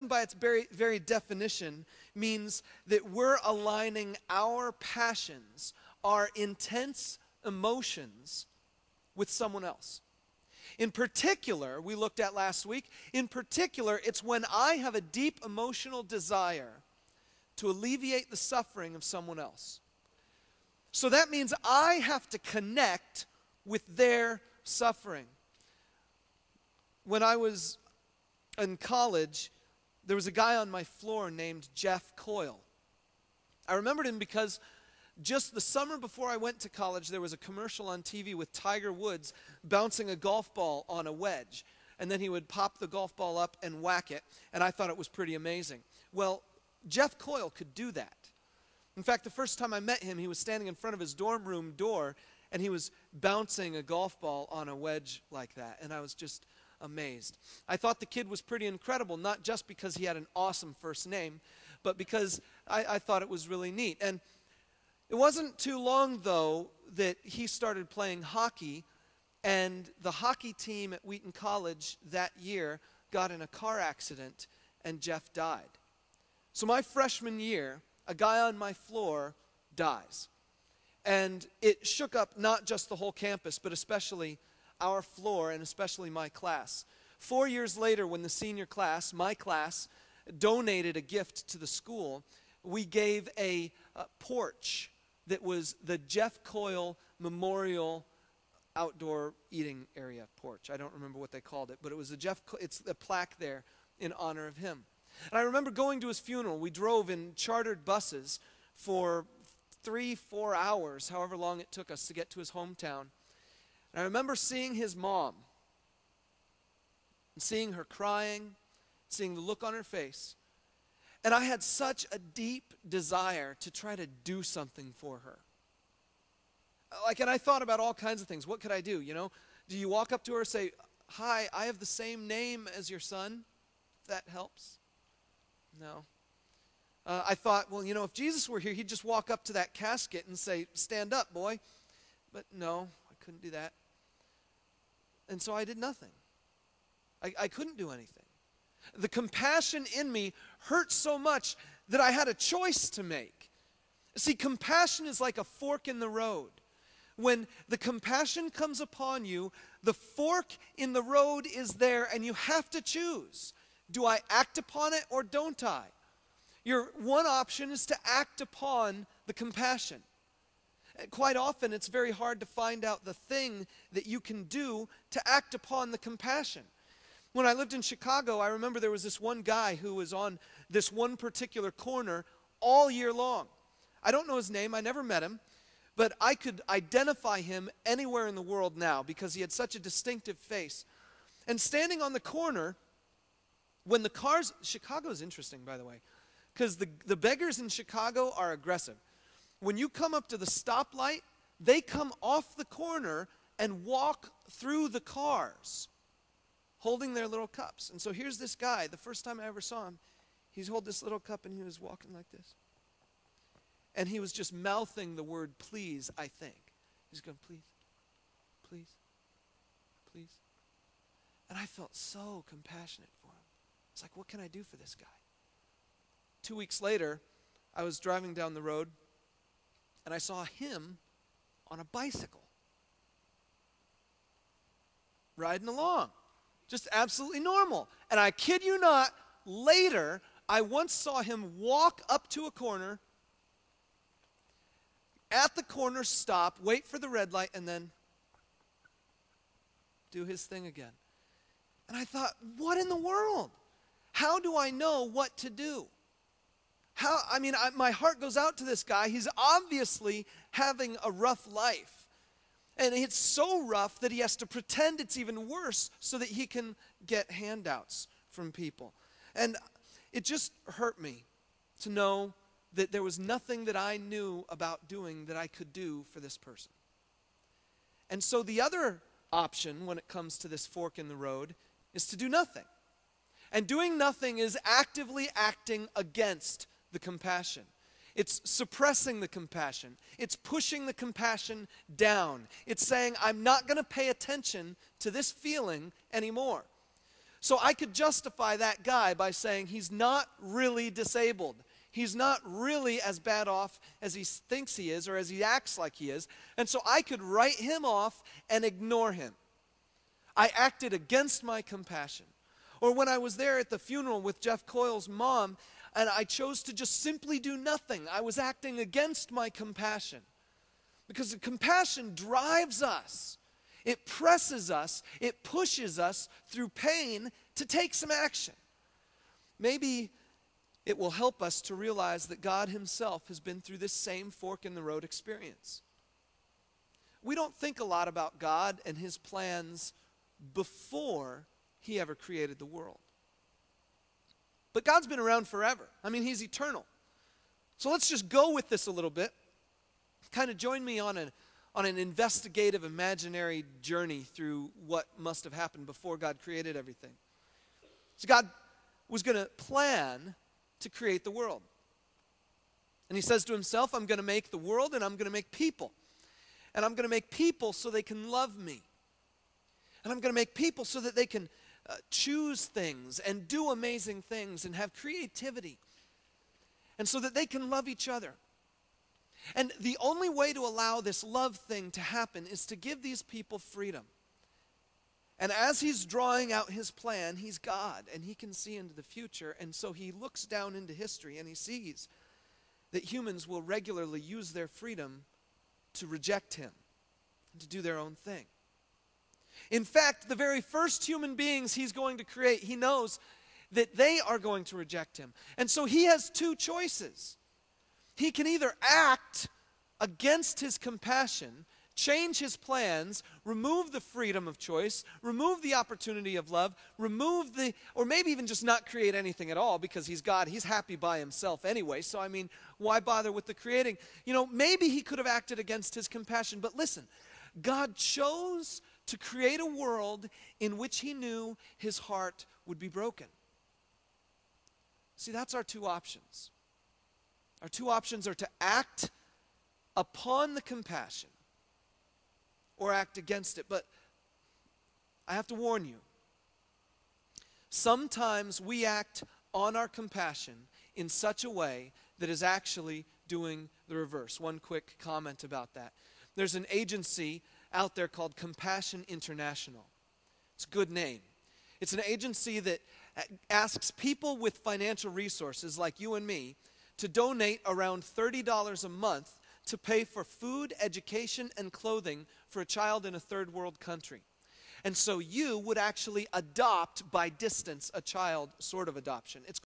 by its very definition, means that we're aligning our passions, our intense emotions, with someone else. In particular, we looked at last week, in particular, it's when I have a deep emotional desire to alleviate the suffering of someone else. So that means I have to connect with their suffering. When I was in college, there was a guy on my floor named Jeff Coyle. I remembered him because just the summer before I went to college, there was a commercial on TV with Tiger Woods bouncing a golf ball on a wedge. And then he would pop the golf ball up and whack it. And I thought it was pretty amazing. Well, Jeff Coyle could do that. In fact, the first time I met him, he was standing in front of his dorm room door, and he was bouncing a golf ball on a wedge like that. And I was just amazed. I thought the kid was pretty incredible, not just because he had an awesome first name, but because I thought it was really neat. And it wasn't too long, though, that he started playing hockey, and the hockey team at Wheaton College that year got in a car accident, and Jeff died. So my freshman year, a guy on my floor dies. And it shook up not just the whole campus, but especially our floor and especially my class. 4 years later, when the senior class, my class, donated a gift to the school, we gave a porch that was the Jeff Coyle Memorial Outdoor Eating Area porch. I don't remember what they called it, but it was it's a plaque there in honor of him. And I remember going to his funeral. We drove in chartered buses for 3-4 hours, however long it took us to get to his hometown. And I remember seeing his mom, and seeing her crying, seeing the look on her face. And I had such a deep desire to try to do something for her. And I thought about all kinds of things. What could I do, you know? Do you walk up to her and say, "Hi, I have the same name as your son," if that helps? No. I thought, well, you know, if Jesus were here, he'd just walk up to that casket and say, "Stand up, boy." But no, I couldn't do that. And so I did nothing. I couldn't do anything. The compassion in me hurt so much that I had a choice to make. See, compassion is like a fork in the road. When the compassion comes upon you, the fork in the road is there, and you have to choose. Do I act upon it or don't I? Your one option is to act upon the compassion. Quite often, it's very hard to find out the thing that you can do to act upon the compassion. When I lived in Chicago, I remember there was this one guy who was on this one particular corner all year long. I don't know his name. I never met him. But I could identify him anywhere in the world now because he had such a distinctive face. And standing on the corner, when the cars, Chicago is interesting, by the way, because the beggars in Chicago are aggressive. When you come up to the stoplight, they come off the corner and walk through the cars, holding their little cups. And so here's this guy. The first time I ever saw him, he's holding this little cup and he was walking like this. And he was just mouthing the word "please," I think. He's going, "Please, please, please." And I felt so compassionate for him. It's like, what can I do for this guy? 2 weeks later, I was driving down the road, and I saw him on a bicycle, riding along. Just absolutely normal. And I kid you not, later, I once saw him walk up to a corner, at the corner stop, wait for the red light, and then do his thing again. And I thought, what in the world? How do I know what to do? My heart goes out to this guy. He's obviously having a rough life. And it's so rough that he has to pretend it's even worse so that he can get handouts from people. And it just hurt me to know that there was nothing that I knew about doing that I could do for this person. And so the other option when it comes to this fork in the road is to do nothing. And doing nothing is actively acting against the compassion. It's suppressing the compassion. It's pushing the compassion down. It's saying, I'm not going to pay attention to this feeling anymore. So I could justify that guy by saying he's not really disabled. He's not really as bad off as he thinks he is or as he acts like he is. And so I could write him off and ignore him. I acted against my compassion. Or when I was there at the funeral with Jeff Coyle's mom, and I chose to just simply do nothing, I was acting against my compassion. Because the compassion drives us. It presses us. It pushes us through pain to take some action. Maybe it will help us to realize that God himself has been through this same fork-in-the-road experience. We don't think a lot about God and his plans before he ever created the world. But God's been around forever. I mean, he's eternal. So let's just go with this a little bit. Kind of join me on an investigative, imaginary journey through what must have happened before God created everything. So God was going to plan to create the world. And he says to himself, I'm going to make the world and I'm going to make people. And I'm going to make people so they can love me. And I'm going to make people so that they can choose things and do amazing things and have creativity. And so that they can love each other. And the only way to allow this love thing to happen is to give these people freedom. And as he's drawing out his plan, he's God, and he can see into the future. And so he looks down into history, and he sees that humans will regularly use their freedom to reject him and to do their own thing. In fact, the very first human beings he's going to create, he knows that they are going to reject him. And so he has two choices. He can either act against his compassion, change his plans, remove the freedom of choice, remove the opportunity of love, or maybe even just not create anything at all because he's God. He's happy by himself anyway. So, I mean, why bother with the creating? You know, maybe he could have acted against his compassion. But listen, God chose to create a world in which he knew his heart would be broken. See, that's our two options. Our two options are to act upon the compassion or act against it. But I have to warn you, sometimes we act on our compassion in such a way that is actually doing the reverse. One quick comment about that. There's an agency out there called Compassion International. It's a good name. It's an agency that asks people with financial resources like you and me to donate around $30 a month to pay for food, education, and clothing for a child in a third world country. And so you would actually adopt by distance a child, sort of adoption. It's